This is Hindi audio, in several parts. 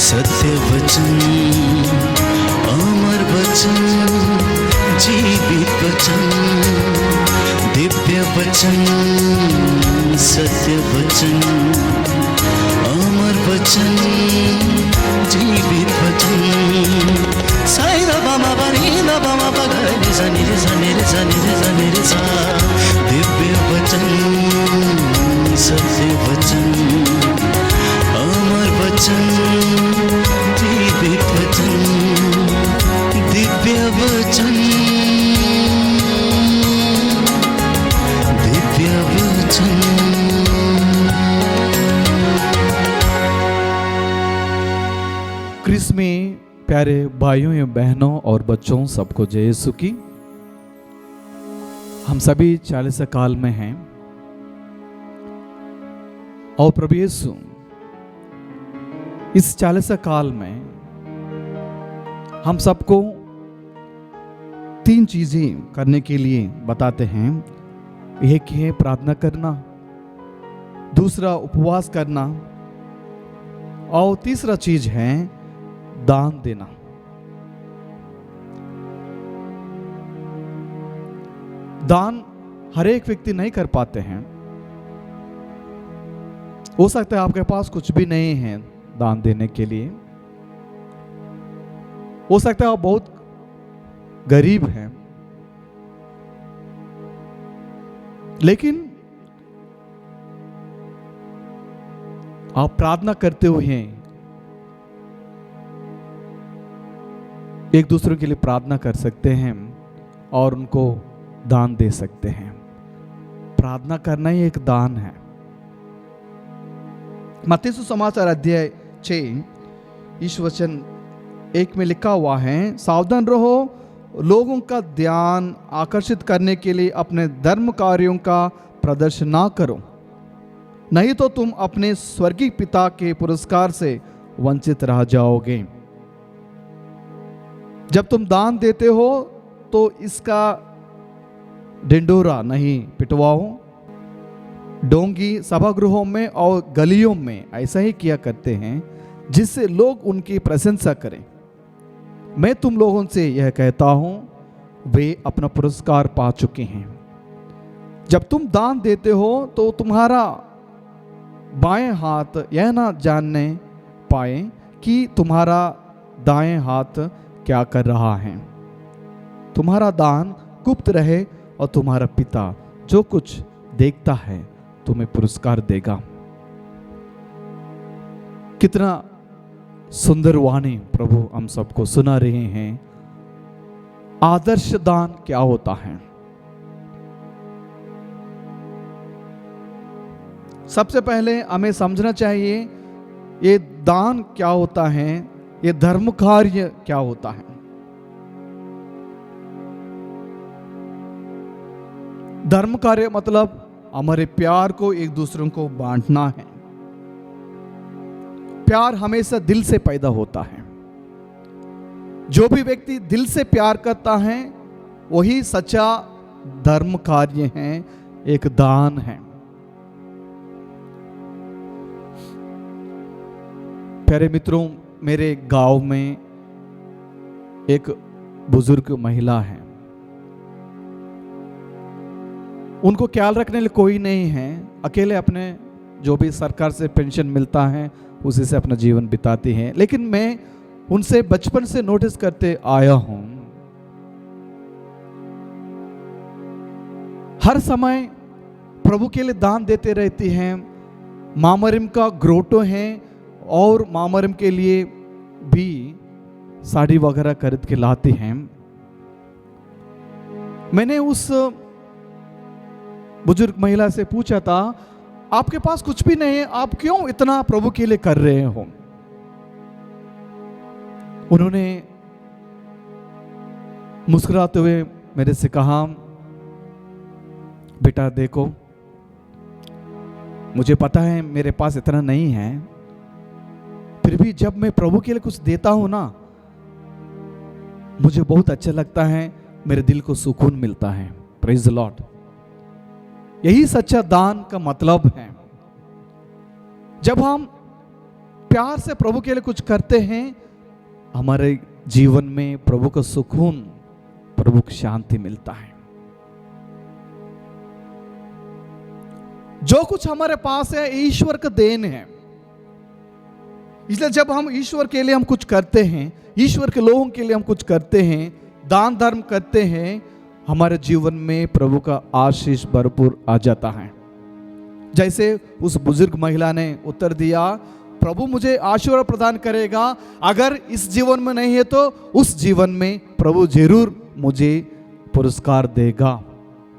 सत्य वचन, अमर वचन, जीवित वचन, दिव्य वचन, सत्य वचन, अमर वचन, जीवित वचन। साई दा बामा बनी दा बामा बगरे रे सा नी रे सा नी रे सा नी रे सा नी रे सा। दिव्य वचन, सत्य वचन, अमर वचन, जीवित वचन, दिव्य वचन, दिव्य वचन। क्रिस में प्यारे भाइयों एवं बहनों और बच्चों सबको जय यीशु की। हम सभी 40 काल में हैं और प्रभु यीशु इस 40 काल में हम सबको 3 चीजें करने के लिए बताते हैं। एक है प्रार्थना करना, दूसरा उपवास करना और तीसरा चीज है दान देना। दान हर एक व्यक्ति नहीं कर पाते हैं। हो सकता है आपके पास कुछ भी नहीं है दान देने के लिए। हो सकता है आप बहुत गरीब हैं, लेकिन आप प्रार्थना करते हुए एक दूसरे के लिए प्रार्थना कर सकते हैं और उनको दान दे सकते हैं। प्रार्थना करना ही एक दान है। मत्ती सुसमाचार अध्याय 6 इस वचन 1 में लिखा हुआ है, सावधान रहो, लोगों का ध्यान आकर्षित करने के लिए अपने धर्म कार्यों का प्रदर्शन ना करो, नहीं तो तुम अपने स्वर्गीय पिता के पुरस्कार से वंचित रह जाओगे। जब तुम दान देते हो तो इसका ढिंढोरा नहीं पिटवाओ। डोंगी सभागृहों में और गलियों में ऐसा ही किया करते हैं जिससे लोग उनकी प्रशंसा करें। मैं तुम लोगों से यह कहता हूं, वे अपना पुरस्कार पा चुके हैं। जब तुम दान देते हो तो तुम्हारा बाएं हाथ यह ना जानने पाए कि तुम्हारा दाएं हाथ क्या कर रहा है। तुम्हारा दान गुप्त रहे और तुम्हारा पिता जो कुछ देखता है तुम्हें पुरस्कार देगा। कितना सुंदर वाणी प्रभु हम सबको सुना रहे हैं। आदर्श दान क्या होता है? सबसे पहले हमें समझना चाहिए ये दान क्या होता है, ये धर्म कार्य क्या होता है। धर्म कार्य मतलब हमारे प्यार को एक दूसरे को बांटना है। प्यार हमेशा दिल से पैदा होता है। जो भी व्यक्ति दिल से प्यार करता है वही सच्चा धर्म कार्य है, एक दान है। प्यारे मित्रों, मेरे गांव में एक बुजुर्ग महिला है। उनको ख्याल रखने के लिए कोई नहीं है। अकेले अपने जो भी सरकार से पेंशन मिलता है उसी से अपना जीवन बिताती हैं। लेकिन मैं उनसे बचपन से नोटिस करते आया हूं, हर समय प्रभु के लिए दान देते रहती हैं। मामरिम का ग्रोटो है और मामरिम के लिए भी साड़ी वगैरह खरीद के लाती हैं। मैंने उस बुजुर्ग महिला से पूछा था, आपके पास कुछ भी नहीं है, आप क्यों इतना प्रभु के लिए कर रहे हो? उन्होंने मुस्कुराते हुए मेरे से कहा, बेटा देखो, मुझे पता है मेरे पास इतना नहीं है, फिर भी जब मैं प्रभु के लिए कुछ देता हूं ना, मुझे बहुत अच्छा लगता है, मेरे दिल को सुकून मिलता है। Praise the Lord. यही सच्चा दान का मतलब है। जब हम प्यार से प्रभु के लिए कुछ करते हैं, हमारे जीवन में प्रभु का सुकून, प्रभु की शांति मिलता है। जो कुछ हमारे पास है ईश्वर का देन है, इसलिए जब हम ईश्वर के लिए हम कुछ करते हैं, ईश्वर के लोगों के लिए हम कुछ करते हैं, दान धर्म करते हैं, हमारे जीवन में प्रभु का आशीष भरपूर आ जाता है। जैसे उस बुजुर्ग महिला ने उत्तर दिया, प्रभु मुझे आशीर्वाद प्रदान करेगा, अगर इस जीवन में नहीं है तो उस जीवन में प्रभु जरूर मुझे पुरस्कार देगा।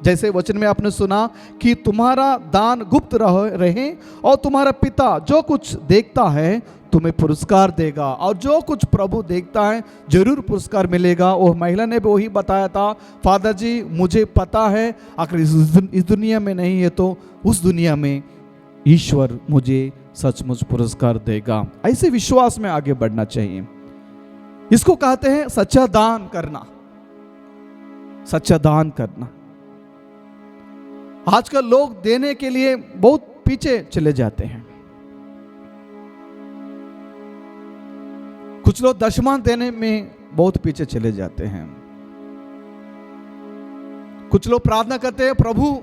जैसे वचन में आपने सुना कि तुम्हारा दान गुप्त रहे और तुम्हारा पिता जो कुछ देखता है तुम्हें पुरस्कार देगा, और जो कुछ प्रभु देखता है जरूर पुरस्कार मिलेगा। वो महिला ने भी वही बताया था, फादर जी मुझे पता है अगर इस दुनिया में नहीं है तो उस दुनिया में ईश्वर मुझे सचमुच पुरस्कार देगा। ऐसे विश्वास में आगे बढ़ना चाहिए। इसको कहते हैं सच्चा दान करना, सच्चा दान करना। आजकल लोग देने के लिए बहुत पीछे चले जाते हैं। कुछ लोग दशमांश देने में बहुत पीछे चले जाते हैं। कुछ लोग प्रार्थना करते हैं, प्रभु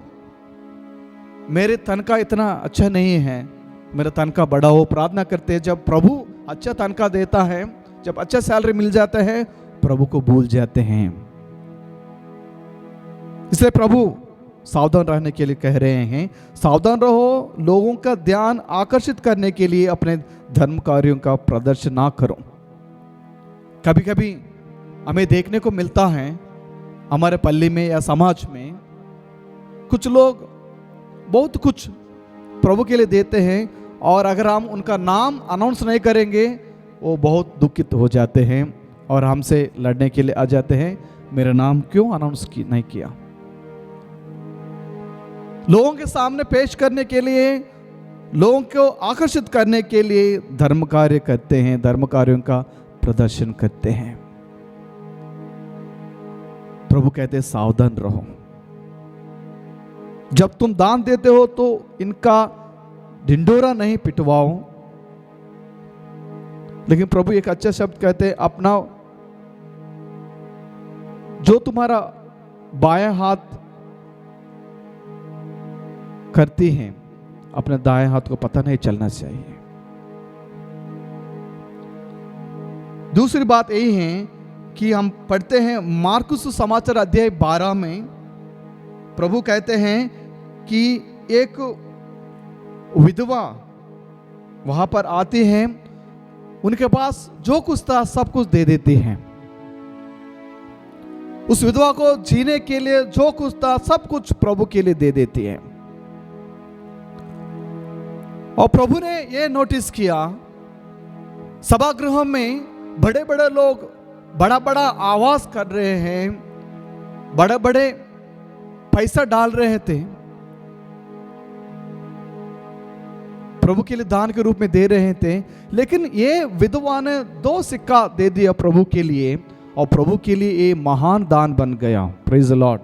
मेरे तनख्वाह इतना अच्छा नहीं है, मेरा तनख्वाह बड़ा हो। प्रार्थना करते हैं, जब प्रभु अच्छा तनख्वाह देता है, जब अच्छा सैलरी मिल जाता है, प्रभु को भूल जाते हैं। इसलिए प्रभु सावधान रहने के लिए कह रहे हैं, सावधान रहो, लोगों का ध्यान आकर्षित करने के लिए अपने धर्म कार्यों का प्रदर्शन ना करो। कभी कभी हमें देखने को मिलता है हमारे पल्ली में या समाज में, कुछ लोग बहुत कुछ प्रभु के लिए देते हैं, और अगर हम उनका नाम अनाउंस नहीं करेंगे वो बहुत दुखित हो जाते हैं और हमसे लड़ने के लिए आ जाते हैं, मेरा नाम क्यों अनाउंस नहीं किया। लोगों के सामने पेश करने के लिए, लोगों को आकर्षित करने के लिए धर्म कार्य करते हैं, धर्म कार्यों का प्रदर्शन करते हैं। प्रभु कहते हैं सावधान रहो, जब तुम दान देते हो तो इनका ढिंढोरा नहीं पिटवाओ। लेकिन प्रभु एक अच्छा शब्द कहते हैं, अपना जो तुम्हारा बायां हाथ करती हैं अपने दाएं हाथ को पता नहीं चलना चाहिए। दूसरी बात यही है कि हम पढ़ते हैं मार्कुस समाचार अध्याय 12 में, प्रभु कहते हैं कि एक विधवा वहां पर आती है, उनके पास जो कुछ था सब कुछ दे देती हैं। उस विधवा को जीने के लिए जो कुछ था सब कुछ प्रभु के लिए दे देती है। और प्रभु ने यह नोटिस किया, सभागृह में बड़े बड़े लोग बड़ा बड़ा आवाज कर रहे हैं, बड़े बड़े पैसा डाल रहे थे, प्रभु के लिए दान के रूप में दे रहे थे, लेकिन ये विधवा ने 2 सिक्का दे दिया प्रभु के लिए, और प्रभु के लिए ये महान दान बन गया। Praise the Lord.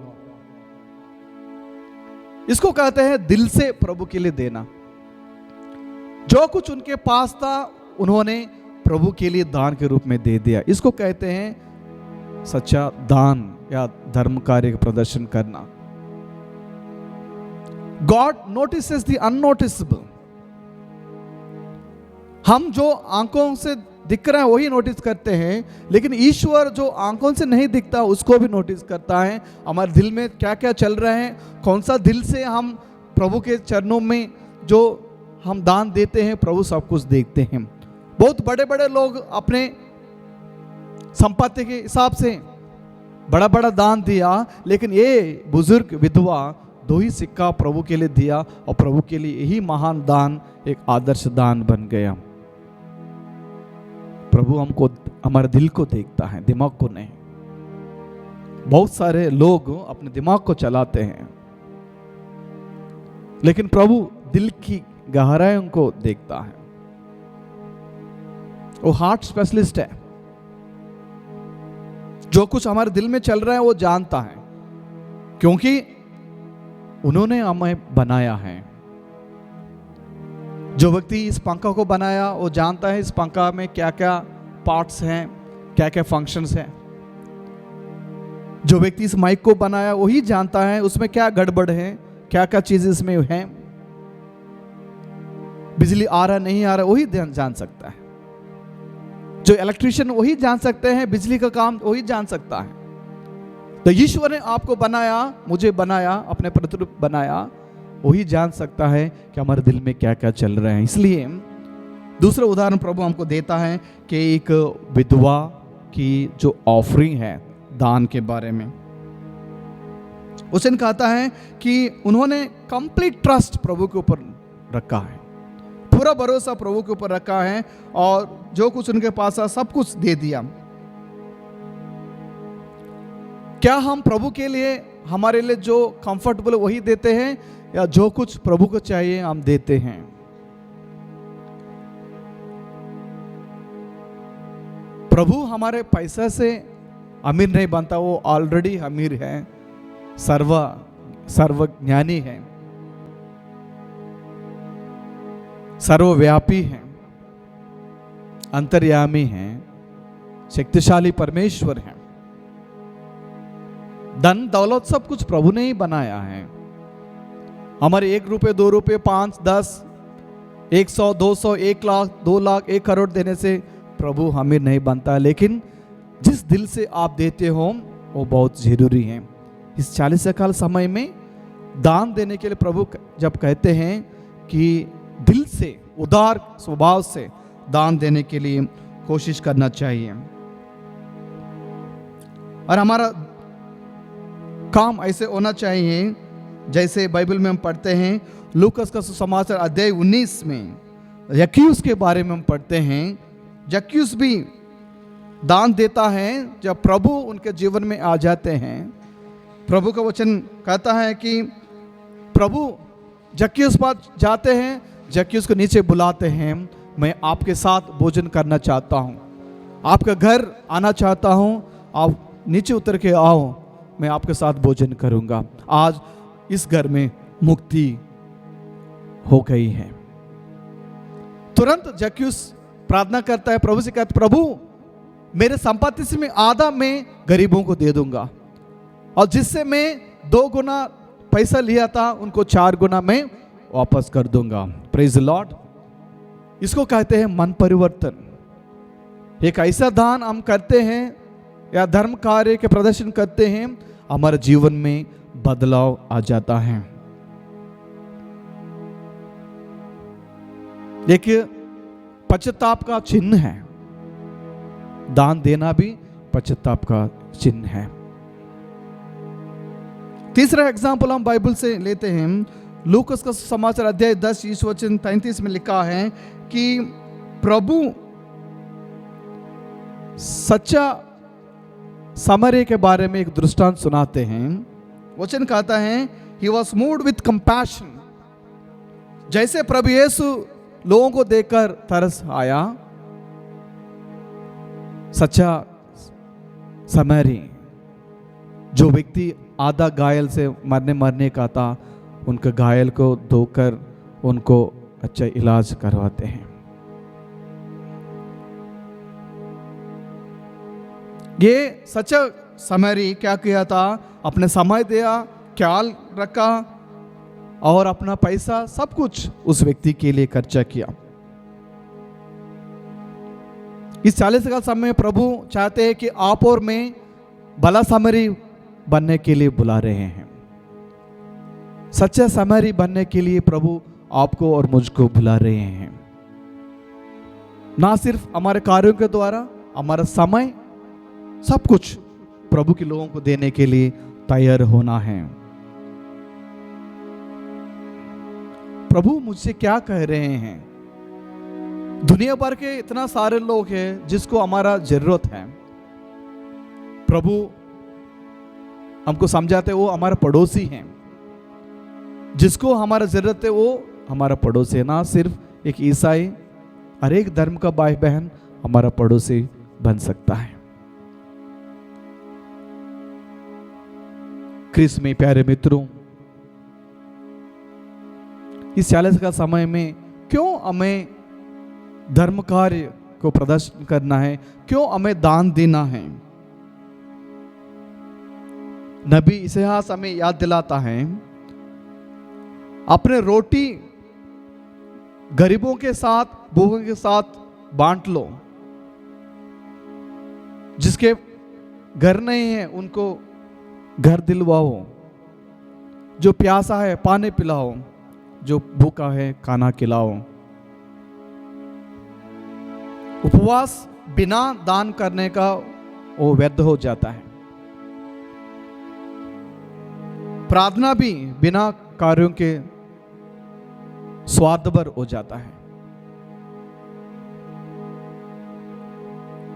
इसको कहते हैं दिल से प्रभु के लिए देना। जो कुछ उनके पास था उन्होंने प्रभु के लिए दान के रूप में दे दिया। इसको कहते हैं सच्चा दान या धर्म कार्य का प्रदर्शन करना। God notices the unnoticeable. हम जो आंखों से दिख रहा है वही नोटिस करते हैं, लेकिन ईश्वर जो आंखों से नहीं दिखता उसको भी नोटिस करता है। हमारे दिल में क्या क्या चल रहा है, कौन सा दिल से हम प्रभु के चरणों में जो हम दान देते हैं, प्रभु सब कुछ देखते हैं। बहुत बड़े बड़े लोग अपने संपत्ति के हिसाब से बड़ा बड़ा दान दिया, लेकिन ये बुजुर्ग विधवा 2 ही सिक्का प्रभु के लिए दिया, और प्रभु के लिए यही महान दान एक आदर्श दान बन गया। प्रभु हमको, हमारे दिल को देखता है, दिमाग को नहीं। बहुत सारे लोग अपने दिमाग को चलाते हैं, लेकिन प्रभु दिल की गहराइयों को देखता है। वो हार्ट स्पेशलिस्ट है, जो कुछ हमारे दिल में चल रहा है वो जानता है, क्योंकि उन्होंने हमें बनाया है। जो व्यक्ति इस पंखा को बनाया वो जानता है इस पंखा में क्या क्या पार्ट्स हैं, क्या क्या फंक्शंस हैं। जो व्यक्ति इस माइक को बनाया वही जानता है उसमें क्या गड़बड़ है, क्या क्या चीजें इसमें हैं। बिजली आ रहा नहीं आ रहा वही जान सकता है। जो इलेक्ट्रिशियन वही जान सकते हैं, बिजली का काम वही जान सकता है। तो ईश्वर ने आपको बनाया, मुझे बनाया, अपने प्रतिरूप बनाया, वही जान सकता है कि हमारे दिल में क्या क्या चल रहा है। इसलिए दूसरा उदाहरण प्रभु हमको देता है कि एक विधवा की जो ऑफरिंग है दान के बारे में, उसने कहता है कि उन्होंने कंप्लीट ट्रस्ट प्रभु के ऊपर रखा है, पूरा भरोसा प्रभु के ऊपर रखा है और जो कुछ उनके पास था सब कुछ दे दिया। क्या हम प्रभु के लिए, हमारे लिए जो कंफर्टेबल वही देते हैं या जो कुछ प्रभु को चाहिए हम देते हैं? प्रभु हमारे पैसा से अमीर नहीं बनता, वो ऑलरेडी अमीर है, सर्वज्ञानी है, सर्वव्यापी है, अंतर्यामी है, शक्तिशाली परमेश्वर है। धन दौलत सब कुछ प्रभु ने ही बनाया है। हमारे 1 रुपये 2 रुपये 5 10 100 200 1 लाख 2 लाख 1 करोड़ देने से प्रभु अमीर नहीं बनता, लेकिन जिस दिल से आप देते हो वो बहुत जरूरी है। इस 40 साल समय में दान देने के लिए प्रभु जब कहते हैं कि दिल से, उदार स्वभाव से दान देने के लिए कोशिश करना चाहिए। और हमारा काम ऐसे होना चाहिए जैसे बाइबल में हम पढ़ते हैं, लूकस का सुसमाचार अध्याय 19 में यक्यूस के बारे में हम पढ़ते हैं। यक्यूस भी दान देता है जब प्रभु उनके जीवन में आ जाते हैं। प्रभु का वचन कहता है कि प्रभु जक्यूस पास जाते हैं, जक्यूस को नीचे बुलाते हैं, मैं आपके साथ भोजन करना चाहता हूँ, आपका घर आना चाहता हूँ, आप नीचे उतर के आओ, मैं आपके साथ भोजन करूंगा। आज इस घर में मुक्ति हो गई है। तुरंत जक्यूस प्रार्थना करता है, प्रभु से कहता, प्रभु मेरे संपत्ति से मैं आधा मैं गरीबों को दे दूंगा, और जिससे मैं 2 गुना पैसा लिया था उनको 4 गुना मैं वापस कर दूंगा। Praise the Lord. इसको कहते हैं मन परिवर्तन। एक ऐसा दान हम करते हैं या धर्म कार्य के प्रदर्शन करते हैं, हमारे जीवन में बदलाव आ जाता है। देखिए, पश्चाताप का चिन्ह है, दान देना भी पश्चाताप का चिन्ह है। तीसरा एग्जाम्पल हम बाइबल से लेते हैं। लूकस का समाचार अध्याय 10 ईश वचन 33 में लिखा है कि प्रभु सच्चा सामरिया के बारे में एक दृष्टांत सुनाते हैं। वचन कहता है, he was moved with compassion. जैसे प्रभु यीशु लोगों को देखकर तरस आया, सच्चा सामरी, जो व्यक्ति आधा घायल से मरने का था, उनके घायल को धोकर उनको अच्छा इलाज करवाते हैं। ये सच्चा सामरी क्या किया था, अपने समय दिया, ख्याल रखा और अपना पैसा सब कुछ उस व्यक्ति के लिए खर्चा किया। इस 40 साल समय में प्रभु चाहते हैं कि आप और मैं भला सामरी बनने के लिए बुला रहे हैं। सच्चा सामरी बनने के लिए प्रभु आपको और मुझको बुला रहे हैं। ना सिर्फ हमारे कार्यों के द्वारा, हमारा समय सब कुछ प्रभु के लोगों को देने के लिए तैयार होना है। प्रभु मुझसे क्या कह रहे हैं? दुनिया भर के इतना सारे लोग हैं जिसको हमारा जरूरत है। प्रभु हमको समझाते वो हमारा पड़ोसी हैं, जिसको हमारा जरूरत है वो हमारा पड़ोसी है। ना सिर्फ एक ईसाई, हर एक धर्म का भाई बहन हमारा पड़ोसी बन सकता है। क्रिस में प्यारे मित्रों, इस 40 का समय में क्यों हमें धर्म कार्य को प्रदर्शन करना है, क्यों हमें दान देना है। नबी इतिहास हमें याद दिलाता है, अपने रोटी गरीबों के साथ, भूखों के साथ बांट लो। जिसके घर नहीं है उनको घर दिलवाओ, जो प्यासा है पानी पिलाओ, जो भूखा है खाना खिलाओ। उपवास बिना दान करने का वो व्यर्थ हो जाता है। प्रार्थना भी बिना कार्यों के स्वार्थपर हो जाता है।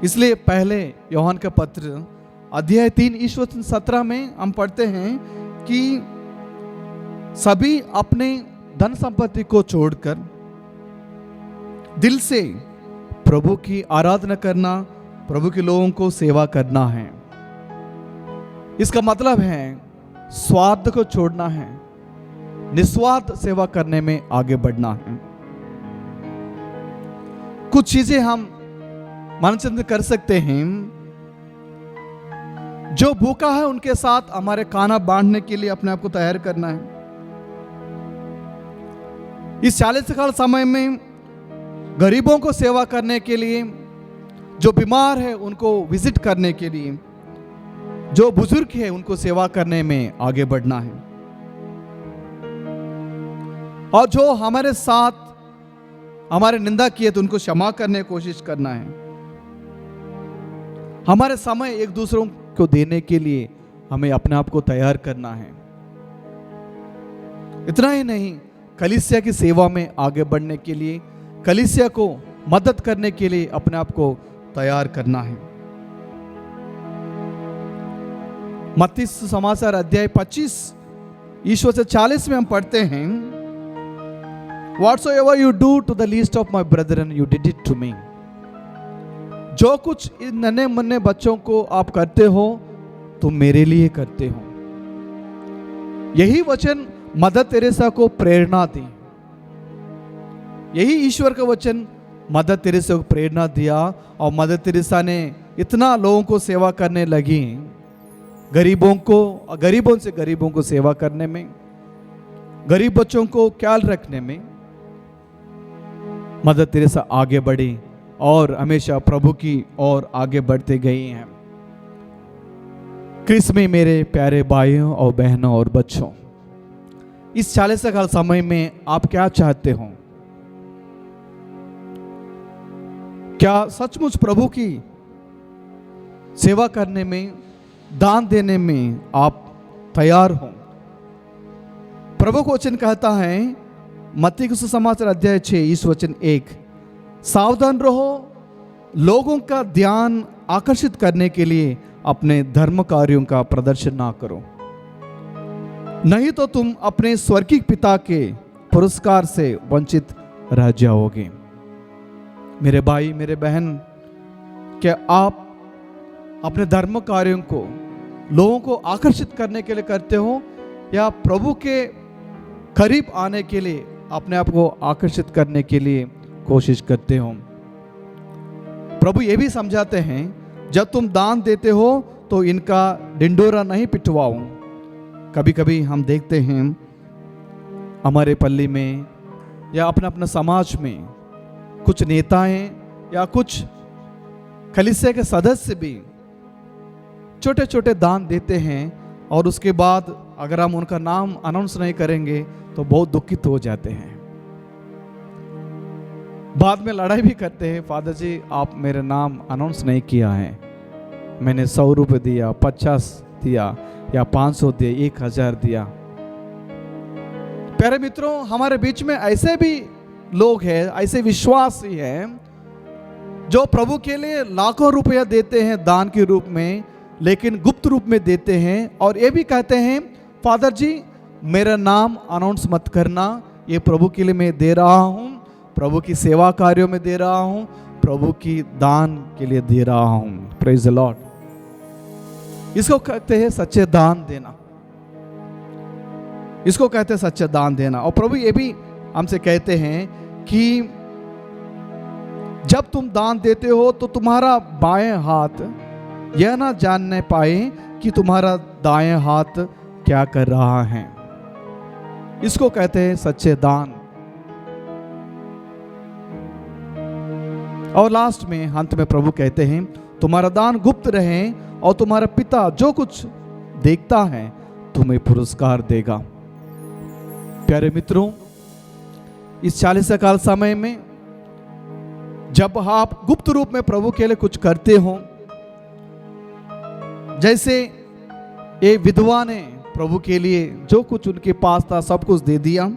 इसलिए पहले यूहन्ना का पत्र अध्याय 3 ईस्वी 17 में हम पढ़ते हैं कि सभी अपने धन संपत्ति को छोड़कर दिल से प्रभु की आराधना करना, प्रभु के लोगों को सेवा करना है। इसका मतलब है स्वार्थ को छोड़ना है, निस्वार्थ सेवा करने में आगे बढ़ना है। कुछ चीजें हम मनचंद कर सकते हैं। जो भूखा है उनके साथ हमारे खाना बांटने के लिए अपने आप को तैयार करना है। इस 40 साल समय में गरीबों को सेवा करने के लिए, जो बीमार है उनको विजिट करने के लिए, जो बुजुर्ग है उनको सेवा करने में आगे बढ़ना है। और जो हमारे साथ हमारे निंदा किए तो उनको क्षमा करने की कोशिश करना है। हमारे समय एक दूसरों को देने के लिए हमें अपने आप को तैयार करना है। इतना ही नहीं, कलीसिया की सेवा में आगे बढ़ने के लिए, कलीसिया को मदद करने के लिए अपने आप को तैयार करना है। मत्ती समाचार अध्याय 25 ईश्वर से 40 में हम पढ़ते हैं, Whatsoever you do to the least of my brethren, you did it to me. जो कुछ इन नन्हे मुन्ने बच्चों को आप करते हो तुम मेरे लिए करते हो। यही वचन मदर तेरेसा को प्रेरणा दी। यही ईश्वर का वचन मदर तेरेसा को प्रेरणा दिया और मदर तेरेसा ने इतना लोगों को सेवा करने लगी, गरीबों से गरीबों को सेवा करने में, गरीब बच्चों को ख्याल रखने में मदर तेरेसा आगे बढ़ी और हमेशा प्रभु की ओर आगे बढ़ते गई हैं। क्रिस में मेरे प्यारे भाइयों और बहनों और बच्चों, इस 40 साल समय में आप क्या चाहते हो? क्या सचमुच प्रभु की सेवा करने में, दान देने में आप तैयार हो? प्रभु का वचन कहता है, मत्ती के सुसमाचार अध्याय 6 इस वचन 1, सावधान रहो, लोगों का ध्यान आकर्षित करने के लिए अपने धर्म कार्यों का प्रदर्शन ना करो, नहीं तो तुम अपने स्वर्गीय पिता के पुरस्कार से वंचित रह जाओगे। मेरे भाई, मेरे बहन, क्या आप अपने धर्म कार्यों को लोगों को आकर्षित करने के लिए करते हो या प्रभु के करीब आने के लिए, अपने आप को आकर्षित करने के लिए कोशिश करते हो? प्रभु ये भी समझाते हैं, जब तुम दान देते हो तो इनका ढिंढोरा नहीं पिटवाओ। कभी कभी हम देखते हैं हमारे पल्ली में या अपने अपने समाज में कुछ नेताएं या कुछ कलीसिया के सदस्य भी छोटे छोटे दान देते हैं और उसके बाद अगर हम उनका नाम अनाउंस नहीं करेंगे तो बहुत दुखित हो जाते हैं। बाद में लड़ाई भी करते हैं, फादर जी आप मेरे नाम अनाउंस नहीं किया है, मैंने 100 रुपये दिया, 50 दिया या 500 दिया, 1000 दिया। प्यारे मित्रों, हमारे बीच में ऐसे भी लोग हैं, ऐसे विश्वासी हैं जो प्रभु के लिए लाखों रुपया देते हैं दान के रूप में, लेकिन गुप्त रूप में देते हैं और ये भी कहते हैं, फादर जी मेरा नाम अनाउंस मत करना, ये प्रभु के लिए मैं दे रहा हूँ, प्रभु की सेवा कार्यों में दे रहा हूँ, प्रभु की दान के लिए दे रहा हूँ। Praise the Lord. इसको कहते हैं सच्चे दान देना, इसको कहते हैं सच्चे दान देना। और प्रभु ये भी हमसे कहते हैं कि जब तुम दान देते हो तो तुम्हारा बाएं हाथ यह ना जानने पाए कि तुम्हारा दाएं हाथ क्या कर रहा है। इसको कहते हैं सच्चे दान। और लास्ट में अंत में प्रभु कहते हैं तुम्हारा दान गुप्त रहे और तुम्हारा पिता जो कुछ देखता है तुम्हें पुरस्कार देगा। प्यारे मित्रों, इस 40 काल समय में जब आप गुप्त रूप में प्रभु के लिए कुछ करते हो, जैसे ये विधवा ने प्रभु के लिए जो कुछ उनके पास था सब कुछ दे दिया,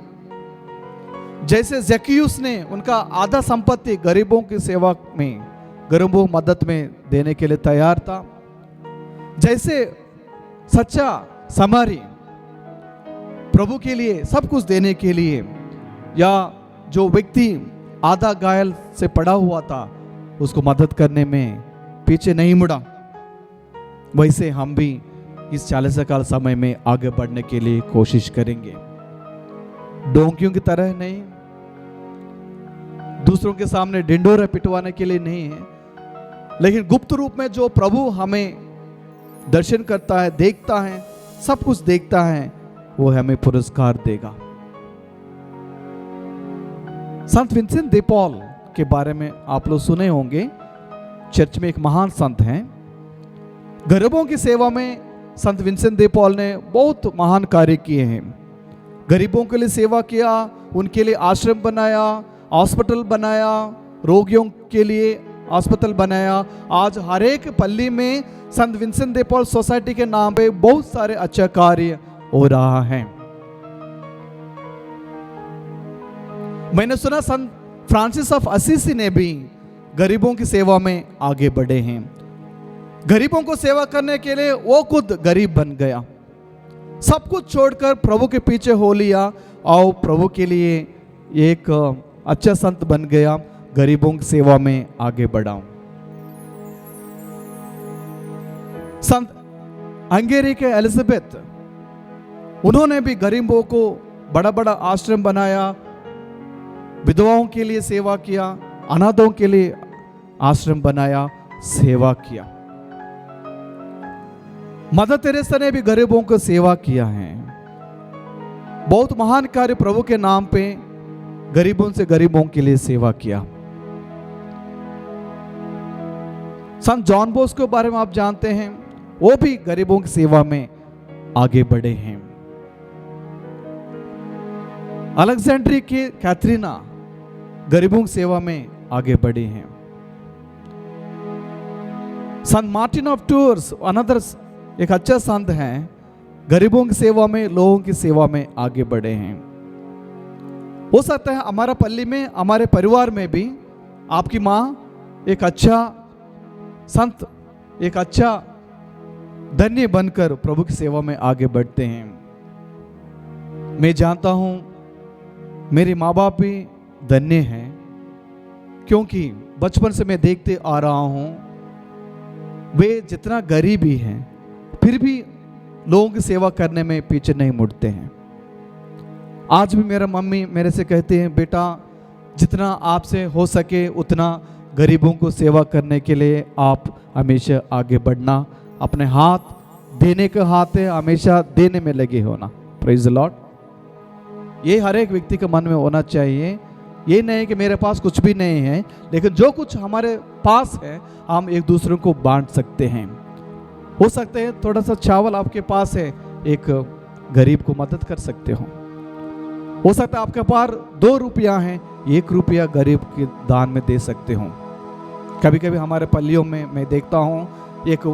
जैसे ज़क्कियुस ने उनका आधा संपत्ति गरीबों की सेवा में, गरीबों मदद में देने के लिए तैयार था, जैसे सच्चा समारी प्रभु के लिए सब कुछ देने के लिए, या जो व्यक्ति आधा घायल से पड़ा हुआ था उसको मदद करने में पीछे नहीं मुड़ा, वैसे हम भी इस 40 काल समय में आगे बढ़ने के लिए कोशिश करेंगे। डोंकियों की तरह नहीं, दूसरों के सामने ढिंढोरा पिटवाने के लिए नहीं है, लेकिन गुप्त रूप में जो प्रभु हमें दर्शन करता है, देखता है, सब कुछ देखता है, वो हमें पुरस्कार देगा। संत विंसेंट दे पॉल के बारे में आप लोग सुने होंगे। चर्च में एक महान संत हैं। गरीबों की सेवा में संत विंसेंट दे पॉल ने बहुत महान कार्य किए हैं। गरीबों के लिए सेवा किया, उनके लिए आश्रम बनाया, हॉस्पिटल बनाया, रोगियों के लिए अस्पताल बनाया। आज हर एक पल्ली में संत विंसेंट दे पॉल सोसाइटी के नाम पे बहुत सारे अच्छा कार्य हो रहा है। मैंने सुना संत फ्रांसिस ऑफ असीसी ने भी गरीबों की सेवा में आगे बढ़े हैं। गरीबों को सेवा करने के लिए वो खुद गरीब बन गया, सब कुछ छोड़कर प्रभु के पीछे हो लिया और प्रभु के लिए एक अच्छा संत बन गया, गरीबों की सेवा में आगे बढ़ा। संत हंगेरी के एलिजाबेथ, उन्होंने भी गरीबों को बड़ा बड़ा आश्रम बनाया, विधवाओं के लिए सेवा किया, अनाथों के लिए आश्रम बनाया, सेवा किया। मदर तेरेसा ने भी गरीबों को सेवा किया है। बहुत महान कार्य प्रभु के नाम पे गरीबों से गरीबों के लिए सेवा किया। संत जॉन बोस्को के बारे में आप जानते हैं, वो भी गरीबों की सेवा में आगे बढ़े हैं। अलेक्जेंड्री की कैथरीना गरीबों की सेवा में आगे बढ़े हैं। संत मार्टिन ऑफ टूर्स अनदर एक अच्छा संत हैं, गरीबों की सेवा में, लोगों की सेवा में आगे बढ़े हैं। हो सकता है हमारा पल्ली में, हमारे परिवार में भी आपकी माँ एक अच्छा संत, एक अच्छा धन्य बनकर प्रभु की सेवा में आगे बढ़ते हैं। मैं जानता हूं मेरे माँ बाप भी धन्य हैं, क्योंकि बचपन से मैं देखते आ रहा हूं वे जितना गरीब ही हैं फिर भी लोगों की सेवा करने में पीछे नहीं मुड़ते हैं। आज भी मेरा मम्मी मेरे से कहते हैं, बेटा जितना आपसे हो सके उतना गरीबों को सेवा करने के लिए आप हमेशा आगे बढ़ना, अपने हाथ देने का हाथ है, हमेशा देने में लगे होना। Praise the Lord. ये हर एक व्यक्ति के मन में होना चाहिए। ये नहीं कि मेरे पास कुछ भी नहीं है, लेकिन जो कुछ हमारे पास है हम एक दूसरे को बांट सकते हैं। हो सकता है थोड़ा सा चावल आपके पास है, एक गरीब को मदद कर सकते हो सकता है आपके पास 2 रुपया है, 1 रुपया गरीब के दान में दे सकते हो। कभी कभी हमारे पल्लियों में मैं देखता हूँ एक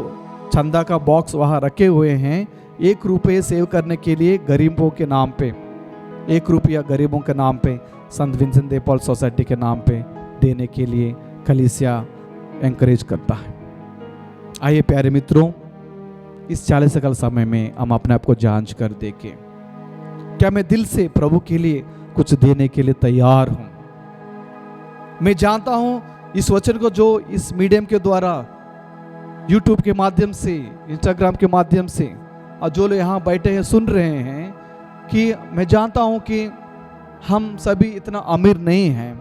चंदा का बॉक्स वहाँ रखे हुए हैं, 1 रुपये सेव करने के लिए गरीबों के नाम पे, 1 रुपया गरीबों के नाम पे, संत विंसेंट दे पॉल सोसाइटी के नाम पे देने के लिए कलीसिया एंकरेज करता है। आइए प्यारे मित्रों, इस 40 साल समय में हम अपने आप को जांच कर देखें, क्या मैं दिल से प्रभु के लिए कुछ देने के लिए तैयार हूं। मैं जानता हूं इस वचन को जो इस मीडियम के द्वारा, यूट्यूब के माध्यम से, इंस्टाग्राम के माध्यम से, और जो लोग यहाँ बैठे हैं सुन रहे हैं, कि मैं जानता हूं कि हम सभी इतना अमीर नहीं हैं,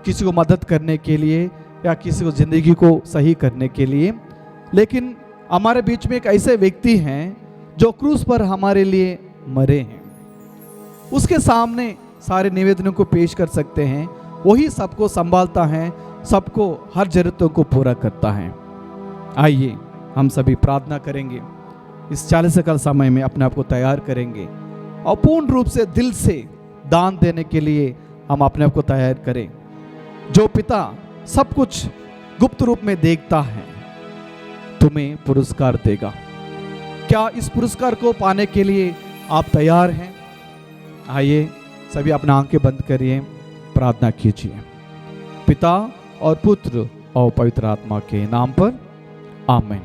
किसी को मदद करने के लिए या किसी को ज़िंदगी को सही करने के लिए, लेकिन हमारे बीच में एक ऐसे व्यक्ति हैं जो क्रूस पर हमारे लिए मरे हैं। उसके सामने सारे निवेदनों को पेश कर सकते हैं। वही सबको संभालता है, सबको हर जरूरतों को पूरा करता है। आइए हम सभी प्रार्थना करेंगे। इस 40 काल समय में अपने आप को तैयार करेंगे और पूर्ण रूप से दिल से दान देने के लिए हम अपने आप को तैयार करें। जो पिता सब कुछ गुप्त रूप में देखता है तुम्हें पुरस्कार देगा। क्या इस पुरस्कार को पाने के लिए आप तैयार हैं? आइए सभी अपना आंखें बंद करिए, प्रार्थना कीजिए। पिता और पुत्र और पवित्र आत्मा के नाम पर आमीन।